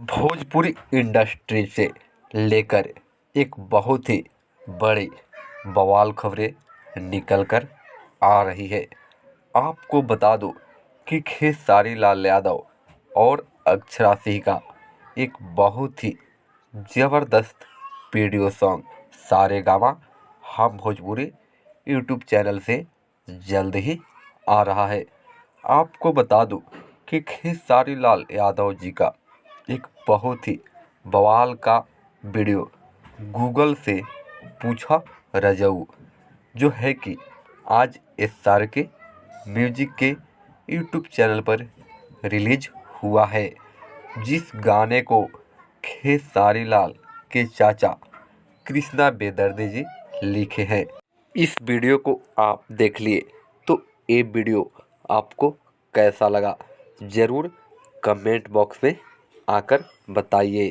Bhojpuri industry से लेकर एक बहुत ही बड़ी बवाल खबरें निकल कर आ रही है। आपको बता दूं कि खेसारी लाल यादव और अक्षरा सिंह का एक बहुत ही ज़बरदस्त वीडियो सॉन्ग सारेगामा हम भोजपुरी यूट्यूब चैनल से जल्द ही आ रहा है। आपको बता दूं कि खेसारी लाल यादव जी का एक बहुत ही बवाल का वीडियो गूगल से पूछा रजाऊ जो है कि आज SR के म्यूजिक के यूट्यूब चैनल पर रिलीज हुआ है, जिस गाने को खेसारी लाल के चाचा कृष्णा बेदर्दे जी लिखे हैं। इस वीडियो को आप देख लिए तो ये वीडियो आपको कैसा लगा ज़रूर कमेंट बॉक्स में आकर बताइए।